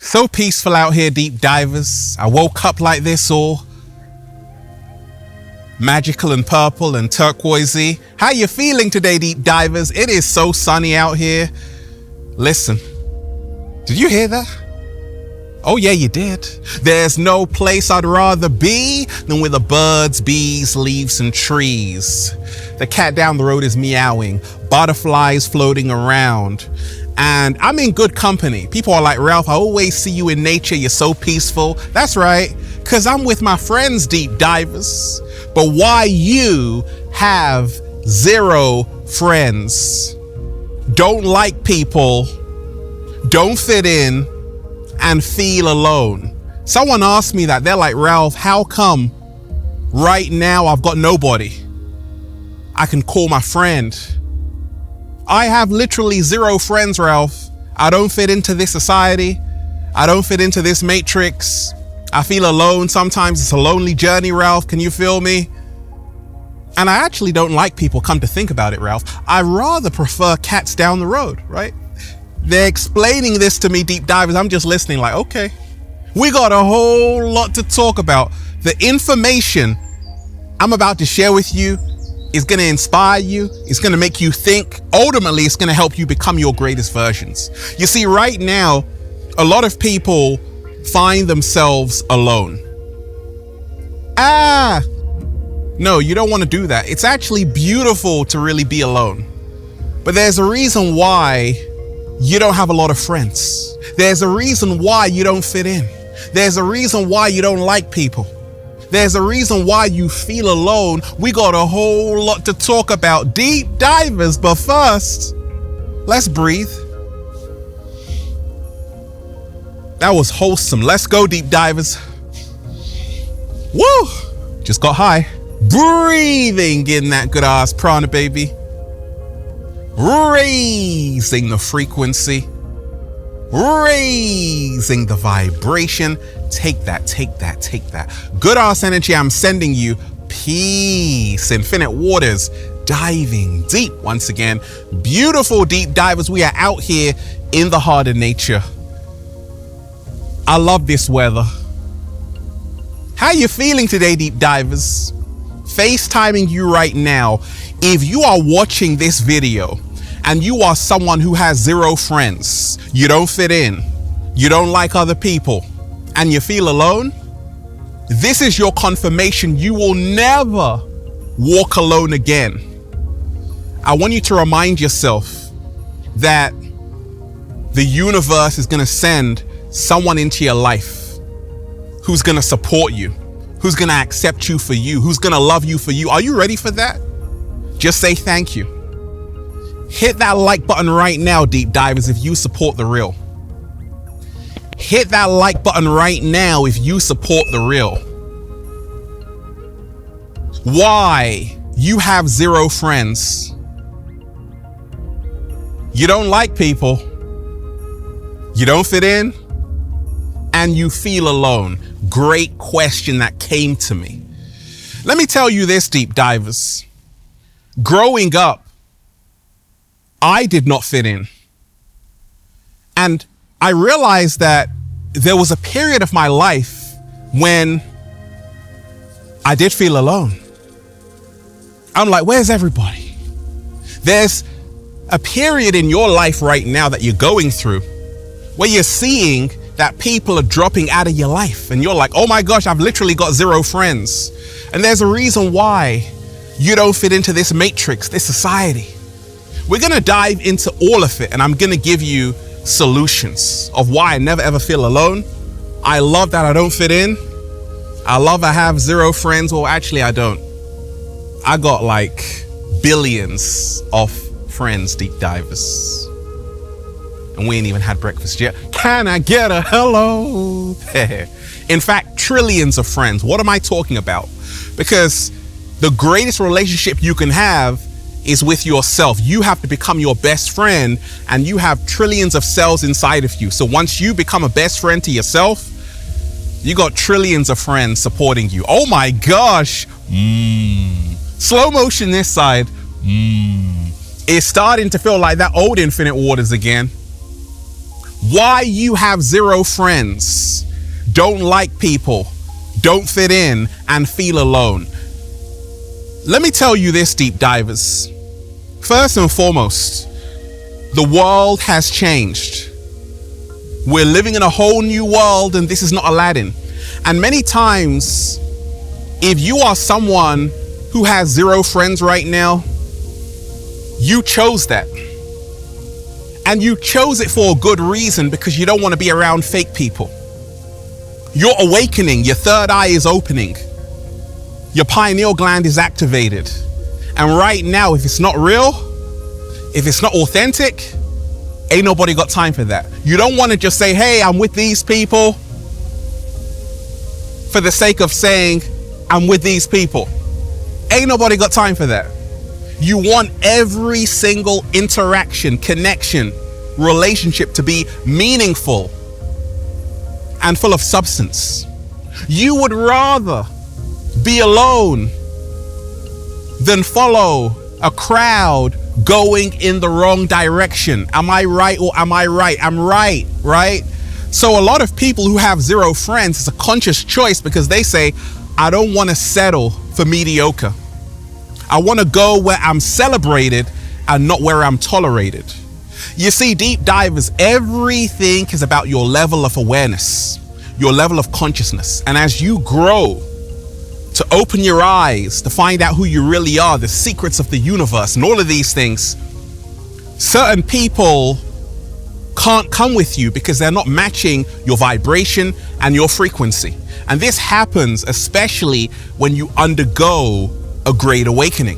So peaceful out here, deep divers. I woke up like this, all magical and purple and turquoisey. How you feeling today, deep divers? It is so sunny out here. Listen, did you hear that? Oh yeah, you did. There's no place I'd rather be than with the birds, bees, leaves, and trees. The cat down the road is meowing, butterflies floating around, and I'm in good company. People are like, Ralph, I always see you in nature. You're so peaceful. That's right, because I'm with my friends, deep divers. But why you have zero friends, don't like people, don't fit in, and feel alone. Someone asked me that. They're like, Ralph, how come right now I've got nobody I can call my friend? I have literally zero friends, Ralph. I don't fit into this society. I don't fit into this matrix. I feel alone. Sometimes it's a lonely journey, Ralph. Can you feel me? And I actually don't like people, come to think about it, Ralph. I rather prefer cats down the road, right? They're explaining this to me, deep divers. I'm just listening like, okay, we got a whole lot to talk about. The information I'm about to share with you is going to inspire you. It's going to make you think. Ultimately, it's going to help you become your greatest versions. You see, right now, a lot of people find themselves alone. No, you don't want to do that. It's actually beautiful to really be alone. But there's a reason why you don't have a lot of friends. There's a reason why you don't fit in. There's a reason why you don't like people. There's a reason why you feel alone. We got a whole lot to talk about, deep divers. But first, let's breathe. That was wholesome. Let's go, deep divers. Woo! Just got high. Breathing in that good ass prana, baby. Raising the frequency, raising the vibration. Take that, take that, take that. Good ass energy I'm sending you. Peace, infinite waters, diving deep once again. Beautiful deep divers, we are out here in the heart of nature. I love this weather. How you feeling today, deep divers? FaceTiming you right now. If you are watching this video and you are someone who has zero friends, you don't fit in, you don't like other people, and you feel alone, this is your confirmation you will never walk alone again. I want you to remind yourself that the universe is going to send someone into your life who's going to support you, who's going to accept you for you, who's going to love you for you. Are you ready for that? Just say thank you. Hit that like button right now, deep divers, if you support the real. Hit that like button right now if you support the real. Why you have zero friends? You don't like people, you don't fit in, and you feel alone. Great question that came to me. Let me tell you this, deep divers. Growing up, I did not fit in. And I realized that there was a period of my life when I did feel alone. I'm like, where's everybody? There's a period in your life right now that you're going through where you're seeing that people are dropping out of your life and you're like, oh my gosh, I've literally got zero friends. And there's a reason why you don't fit into this matrix, this society. We're gonna dive into all of it and I'm gonna give you solutions of why I never ever feel alone. I love that I don't fit in. I love I have zero friends. Well, actually I don't. I got like billions of friends, deep divers. And we ain't even had breakfast yet. Can I get a hello? In fact, trillions of friends. What am I talking about? Because the greatest relationship you can have is with yourself. You have to become your best friend and you have trillions of cells inside of you. So once you become a best friend to yourself, you got trillions of friends supporting you. Oh my gosh. Slow motion this side. It's starting to feel like that old infinite waters again. Why you have zero friends, don't like people, don't fit in, and feel alone. Let me tell you this, deep divers. First and foremost, the world has changed. We're living in a whole new world, and this is not Aladdin. And many times, if you are someone who has zero friends right now, you chose that. And you chose it for a good reason, because you don't want to be around fake people. You're awakening, your third eye is opening. Your pineal gland is activated. And right now, if it's not real, if it's not authentic, ain't nobody got time for that. You don't want to just say, hey, I'm with these people for the sake of saying, I'm with these people. Ain't nobody got time for that. You want every single interaction, connection, relationship to be meaningful and full of substance. You would rather be alone than follow a crowd going in the wrong direction. Am I right or am I right? I'm right, right? So a lot of people who have zero friends, it's a conscious choice, because they say, I don't want to settle for mediocre. I want to go where I'm celebrated and not where I'm tolerated. You see, deep divers, everything is about your level of awareness, your level of consciousness. And as you grow to open your eyes, to find out who you really are, the secrets of the universe and all of these things, certain people can't come with you because they're not matching your vibration and your frequency. And this happens especially when you undergo a great awakening.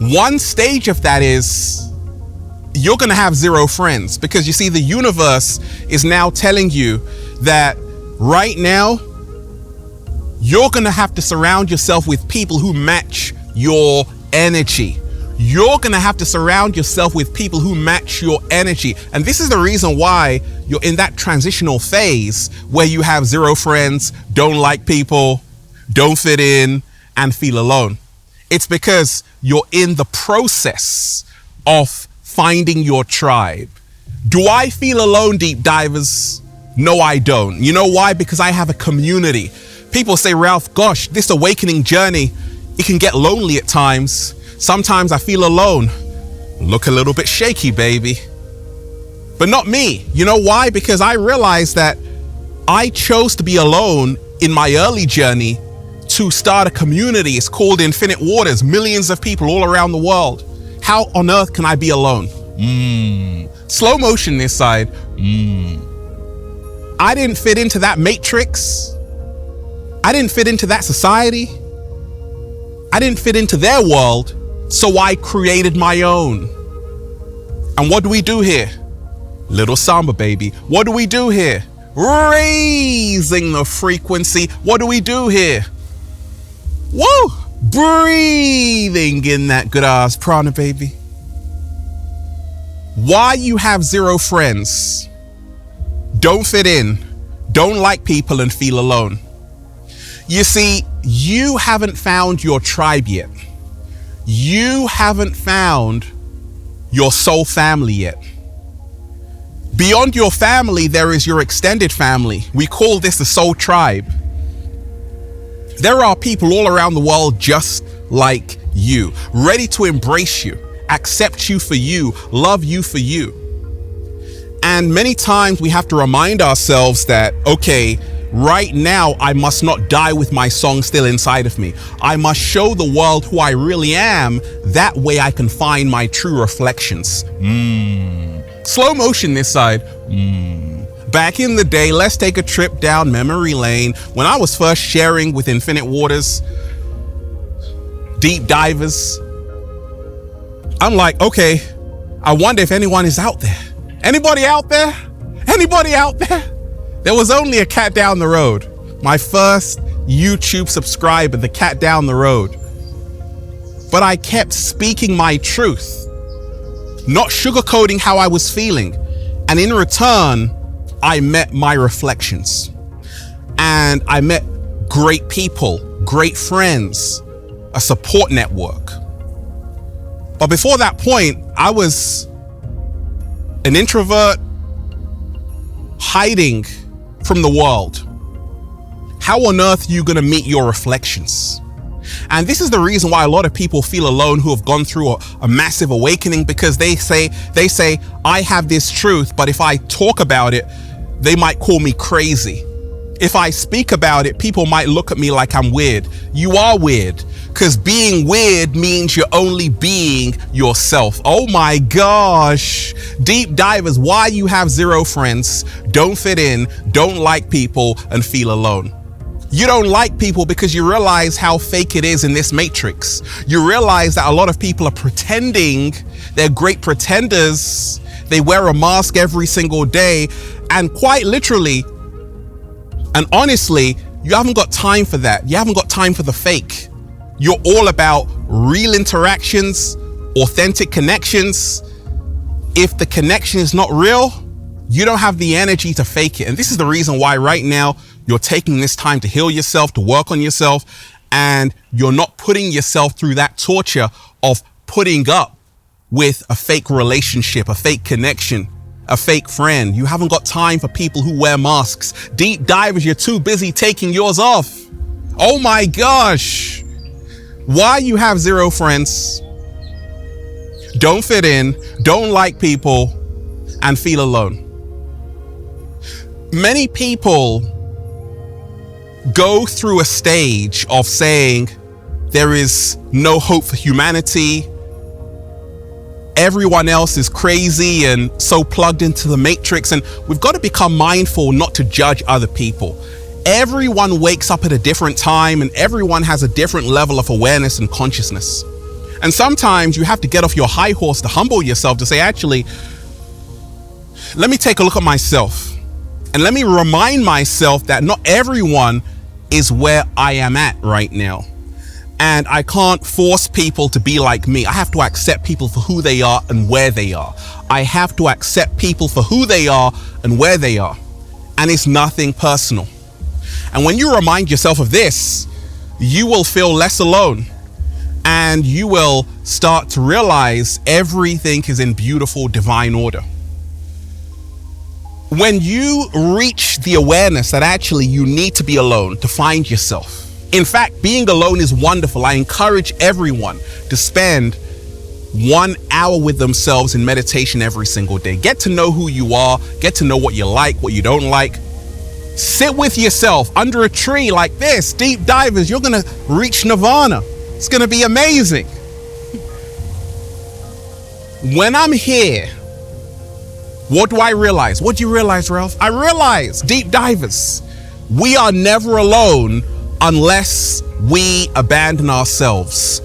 One stage of that is you're going to have zero friends, because you see, the universe is now telling you that right now you're going to have to surround yourself with people who match your energy. You're going to have to surround yourself with people who match your energy. And this is the reason why you're in that transitional phase where you have zero friends, don't like people, don't fit in, and feel alone. It's because you're in the process of finding your tribe. Do I feel alone, deep divers? No, I don't. You know why? Because I have a community. People say, Ralph, gosh, this awakening journey, it can get lonely at times. Sometimes I feel alone. Look a little bit shaky, baby. But not me. You know why? Because I realized that I chose to be alone in my early journey to start a community. It's called Infinite Waters, millions of people all around the world. How on earth can I be alone? Slow motion this side. I didn't fit into that matrix. I didn't fit into that society. I didn't fit into their world. So I created my own. And what do we do here? Little samba, baby. What do we do here? Raising the frequency. What do we do here? Woo! Breathing in that good ass prana, baby. Why you have zero friends, don't fit in, don't like people, and feel alone. You see, you haven't found your tribe yet. You haven't found your soul family yet. Beyond your family, there is your extended family. We call this the soul tribe. There are people all around the world just like you, ready to embrace you, accept you for you, love you for you. And many times we have to remind ourselves that, okay, right now I must not die with my song still inside of me. I must show the world who I really am. That way I can find my true reflections. Slow motion this side. Back in the day, let's take a trip down memory lane. When I was first sharing with Infinite Waters, deep divers, I'm like, okay, I wonder if anyone is out there. Anybody out there? Anybody out there? There was only a cat down the road. My first YouTube subscriber, the cat down the road. But I kept speaking my truth, not sugarcoating how I was feeling. And in return, I met my reflections. And I met great people, great friends, a support network. But before that point, I was an introvert, hiding from the world, how on earth are you going to meet your reflections? And this is the reason why a lot of people feel alone who have gone through a massive awakening, because they say, I have this truth, but if I talk about it, they might call me crazy. If I speak about it, people might look at me like I'm weird. You are weird, because being weird means you're only being yourself. Oh my gosh. Deep divers, why you have zero friends, don't fit in, don't like people, and feel alone. You don't like people because you realize how fake it is in this matrix. You realize that a lot of people are pretending. They're great pretenders. They wear a mask every single day. And quite literally and honestly, you haven't got time for that. You haven't got time for the fake. You're all about real interactions, authentic connections. If the connection is not real, you don't have the energy to fake it. And this is the reason why right now you're taking this time to heal yourself, to work on yourself, and you're not putting yourself through that torture of putting up with a fake relationship, a fake connection, a fake friend. You haven't got time for people who wear masks. Deep divers, you're too busy taking yours off. Oh my gosh. Why you have zero friends, don't fit in, don't like people, and feel alone. Many people go through a stage of saying there is no hope for humanity. Everyone else is crazy and so plugged into the matrix, and we've got to become mindful not to judge other people. Everyone wakes up at a different time, and everyone has a different level of awareness and consciousness. And sometimes you have to get off your high horse to humble yourself, to say, actually, let me take a look at myself and let me remind myself that not everyone is where I am at right now. And I can't force people to be like me. I have to accept people for who they are and where they are. I have to accept people for who they are and where they are. And it's nothing personal. And when you remind yourself of this, you will feel less alone. And you will start to realize everything is in beautiful divine order. When you reach the awareness that actually you need to be alone to find yourself. In fact, being alone is wonderful. I encourage everyone to spend 1 hour with themselves in meditation every single day. Get to know who you are, get to know what you like, what you don't like. Sit with yourself under a tree like this. Deep divers, you're going to reach nirvana. It's going to be amazing. When I'm here, what do I realize? What do you realize, Ralph? I realize, deep divers, we are never alone unless we abandon ourselves.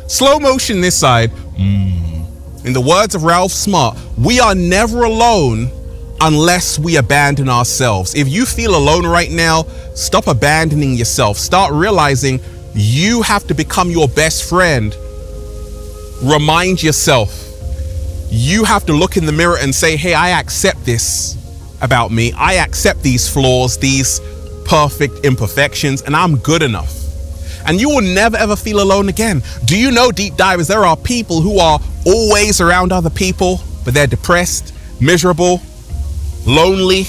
Slow motion this side. In the words of Ralph Smart, we are never alone unless we abandon ourselves. If you feel alone right now, stop abandoning yourself. Start realizing you have to become your best friend. Remind yourself. You have to look in the mirror and say, hey, I accept this about me. I accept these flaws, these perfect imperfections, and I'm good enough. And you will never ever feel alone again. Do you know, deep divers, there are people who are always around other people, but they're depressed, miserable, lonely.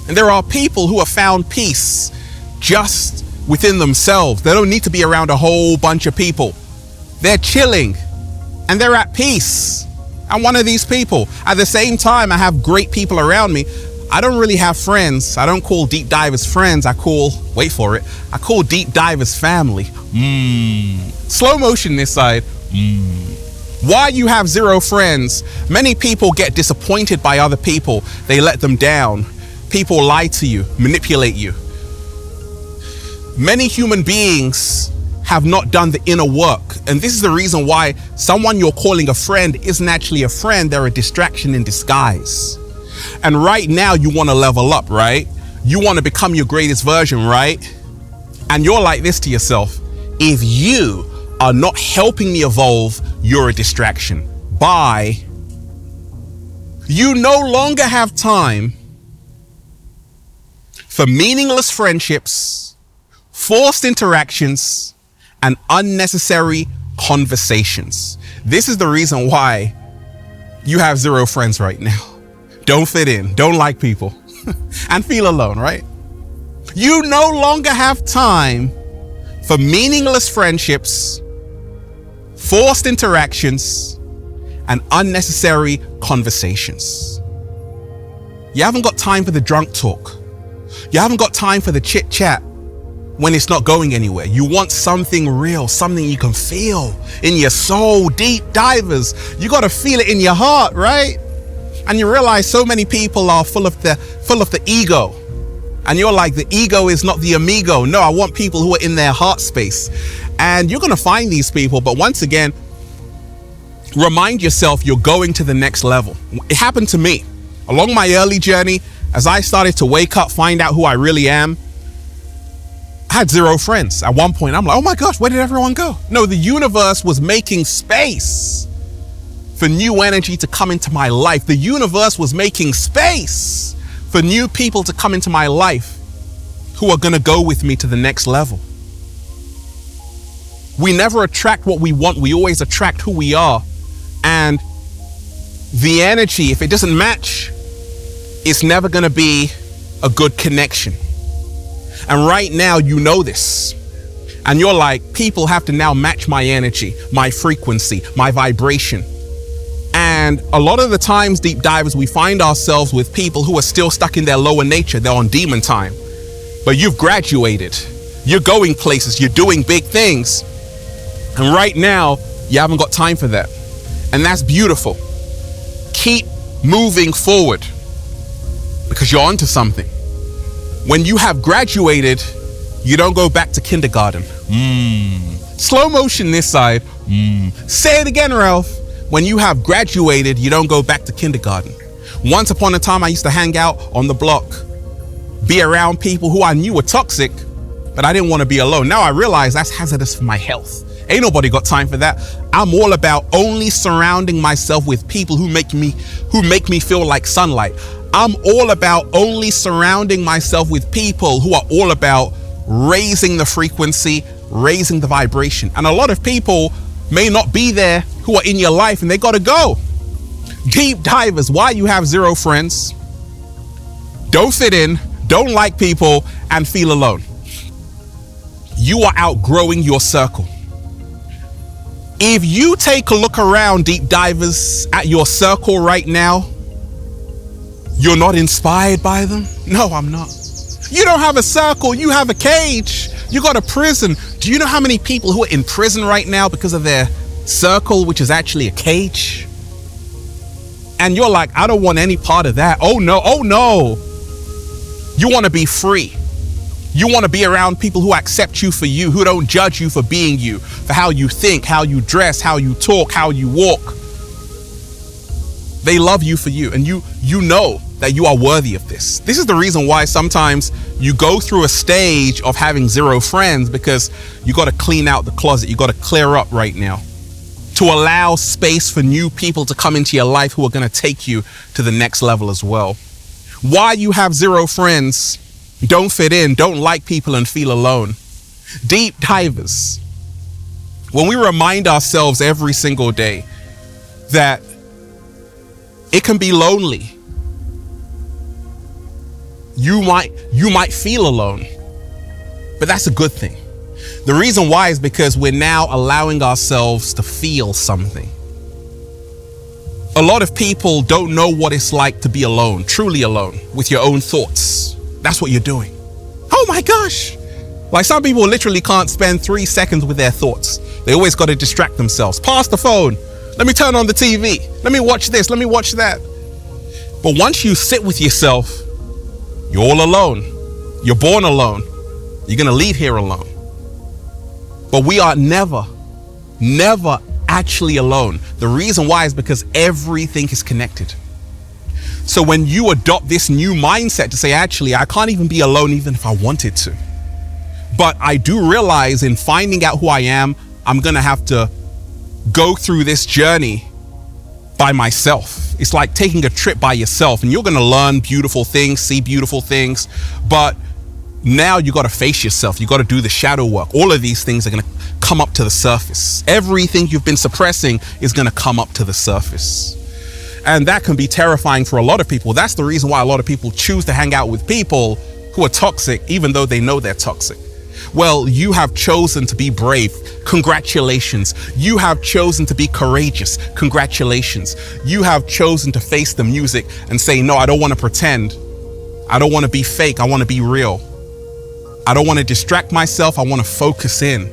And there are people who have found peace just within themselves. They don't need to be around a whole bunch of people. They're chilling and they're at peace. I'm one of these people. At the same time, I have great people around me. I don't really have friends. I don't call deep divers friends. I call, wait for it, I call deep divers family. Slow motion this side. Why you have zero friends? Many people get disappointed by other people. They let them down. People lie to you, manipulate you. Many human beings have not done the inner work. And this is the reason why someone you're calling a friend isn't actually a friend. They're a distraction in disguise. And right now you want to level up, right? You want to become your greatest version, right? And you're like this to yourself. If you are not helping me evolve, you're a distraction. Bye. You no longer have time for meaningless friendships, forced interactions, and unnecessary conversations. This is the reason why you have zero friends right now. don't fit in, don't like people, and feel alone, right? You no longer have time for meaningless friendships, forced interactions, and unnecessary conversations. You haven't got time for the drunk talk. You haven't got time for the chit chat when it's not going anywhere. You want something real, something you can feel in your soul. Deep divers, you got to feel it in your heart, right? And you realize so many people are full of the ego. And you're like, the ego is not the amigo. No, I want people who are in their heart space. And you're going to find these people. But once again, remind yourself you're going to the next level. It happened to me along my early journey. As I started to wake up, find out who I really am, I had zero friends. At one point, I'm like, oh my gosh, where did everyone go? No, the universe was making space for new energy to come into my life. The universe was making space for new people to come into my life who are going to go with me to the next level. We never attract what we want. We always attract who we are. And the energy, if it doesn't match, it's never going to be a good connection. And right now, you know this. And you're like, people have to now match my energy, my frequency, my vibration. And a lot of the times, deep divers, we find ourselves with people who are still stuck in their lower nature. They're on demon time. But you've graduated. You're going places. You're doing big things. And right now, you haven't got time for that. And that's beautiful. Keep moving forward because you're onto something. When you have graduated, you don't go back to kindergarten. Slow motion this side. Say it again, Ralph. When you have graduated, you don't go back to kindergarten. Once upon a time, I used to hang out on the block, be around people who I knew were toxic, but I didn't want to be alone. Now I realize that's hazardous for my health. Ain't nobody got time for that. I'm all about only surrounding myself with people who make me feel like sunlight. I'm all about only surrounding myself with people who are all about raising the frequency, raising the vibration. And a lot of people may not be there who are in your life and they got to go. Deep divers, why you have zero friends, don't fit in, don't like people, and feel alone. You are outgrowing your circle. If you take a look around, deep divers, at your circle right now, you're not inspired by them? No, I'm not. You don't have a circle, you have a cage. You got a prison. Do you know how many people who are in prison right now because of their circle, which is actually a cage? And you're like, I don't want any part of that. Oh no, oh no. You want to be free. You want to be around people who accept you for you, who don't judge you for being you, for how you think, how you dress, how you talk, how you walk. They love you for you, and you know that you are worthy of this. This is the reason why sometimes you go through a stage of having zero friends, because you got to clean out the closet. You got to clear up right now to allow space for new people to come into your life who are going to take you to the next level as well. Why you have zero friends, don't fit in, don't like people, and feel alone. Deep divers, when we remind ourselves every single day that it can be lonely, you might feel alone, but that's a good thing. The reason why is because we're now allowing ourselves to feel something. A lot of people don't know what it's like to be alone, truly alone, with your own thoughts. That's what you're doing. Oh my gosh. Like, some people literally can't spend 3 seconds with their thoughts. They always got to distract themselves. Pass the phone. Let me turn on the TV. Let me watch this. Let me watch that. But once you sit with yourself, you're all alone. You're born alone. You're going to leave here alone. But we are never actually alone. The reason why is because everything is connected. So when you adopt this new mindset to say, actually, I can't even be alone even if I wanted to. But I do realize in finding out who I am, I'm going to have to go through this journey by myself. It's like taking a trip by yourself, and you're going to learn beautiful things, see beautiful things. But now you got to face yourself. You got to do the shadow work. All of these things are going to come up to the surface. Everything you've been suppressing is going to come up to the surface. And that can be terrifying for a lot of people. That's the reason why a lot of people choose to hang out with people who are toxic, even though they know they're toxic. Well, you have chosen to be brave. Congratulations. You have chosen to be courageous. Congratulations. You have chosen to face the music and say, no, I don't want to pretend. I don't want to be fake. I want to be real. I don't want to distract myself. I want to focus in.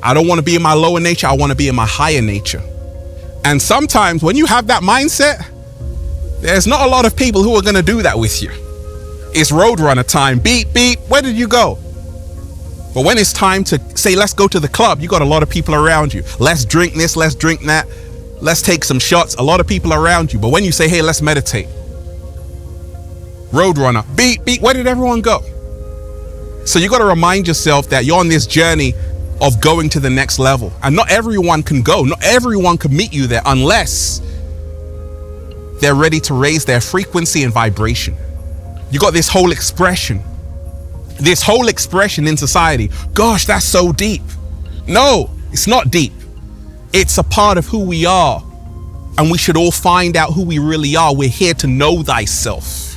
I don't want to be in my lower nature. I want to be in my higher nature. And sometimes when you have that mindset, there's not a lot of people who are going to do that with you. It's Roadrunner time. Beep, beep. Where did you go? But when it's time to say, let's go to the club, you got a lot of people around you. Let's drink this, let's drink that. Let's take some shots. A lot of people around you. But when you say, hey, let's meditate. Roadrunner. Beep, beep. Where did everyone go? So you got to remind yourself that you're on this journey of going to the next level. And not everyone can go. Not everyone can meet you there unless they're ready to raise their frequency and vibration. You got this whole expression in society. Gosh, that's so deep. No, it's not deep. It's a part of who we are. And we should all find out who we really are. We're here to know thyself.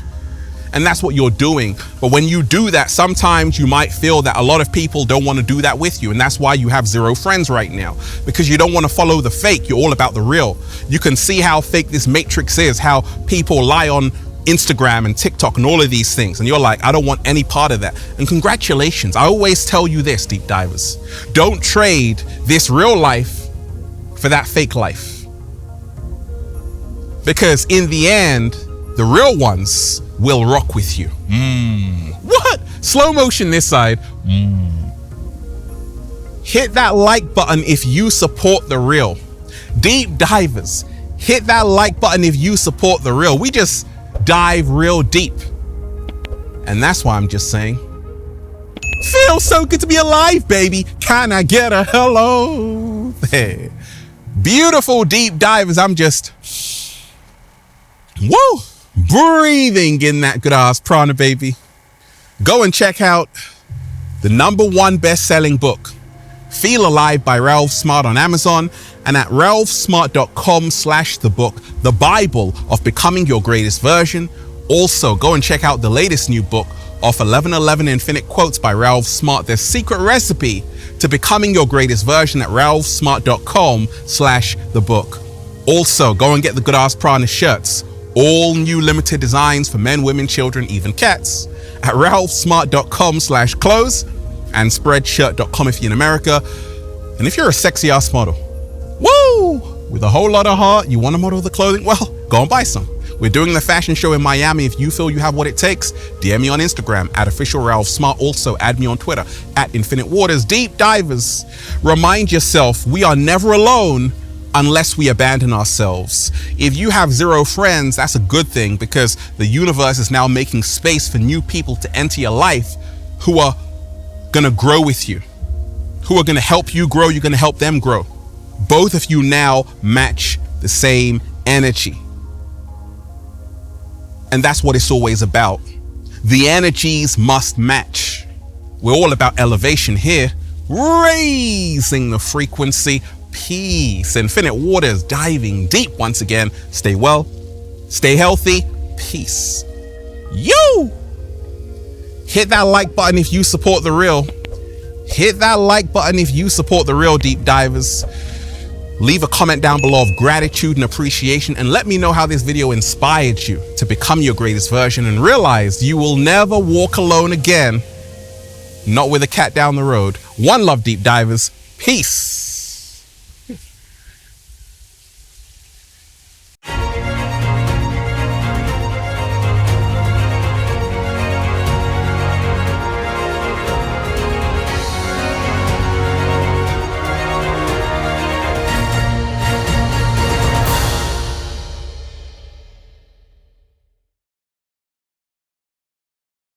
And that's what you're doing. But when you do that, sometimes you might feel that a lot of people don't want to do that with you. And that's why you have 0 friends right now, because you don't want to follow the fake. You're all about the real. You can see how fake this matrix is, how people lie on Instagram and TikTok and all of these things. And you're like, I don't want any part of that. And congratulations. I always tell you this, deep divers, don't trade this real life for that fake life. Because in the end, the real ones will rock with you. What? Slow motion this side. Hit that like button if you support the real. Deep divers, hit that like button if you support the real. We just dive real deep. And that's why I'm just saying, feels so good to be alive, baby. Can I get a hello? There. Beautiful deep divers. I'm just, whoa, breathing in that good ass prana, baby. Go and check out the #1 best-selling book, Feel Alive by Ralph Smart, on Amazon, and at ralphsmart.com/the book, The Bible of Becoming Your Greatest Version. Also, go and check out the latest new book of 1111 Infinite Quotes by Ralph Smart, The Secret Recipe to Becoming Your Greatest Version, at ralphsmart.com/the book. Also, go and get the Good Ass Prana shirts, all new limited designs for men, women, children, even cats, at ralphsmart.com/clothes and spreadshirt.com if you're in America. And if you're a sexy ass model, woo, with a whole lot of heart, you want to model the clothing, well, go and buy some. We're doing the fashion show in Miami. If you feel you have what it takes, DM me on Instagram at @officialRalphSmart. Also, add me on Twitter at Infinite Waters. Deep divers, remind yourself we are never alone unless we abandon ourselves. If you have 0 friends, that's a good thing, because the universe is now making space for new people to enter your life who are going to grow with you, who are going to help you grow. You're going to help them grow. Both of you now match the same energy. And that's what it's always about. The energies must match. We're all about elevation here, raising the frequency. Peace. Infinite Waters, diving deep once again. Stay well, stay healthy. Peace. You hit that like button if you support the real. Hit that like button if you support the real, deep divers. Leave a comment down below of gratitude and appreciation, and let me know how this video inspired you to become your greatest version and realize you will never walk alone again. Not with a cat down the road. One love, deep divers. Peace.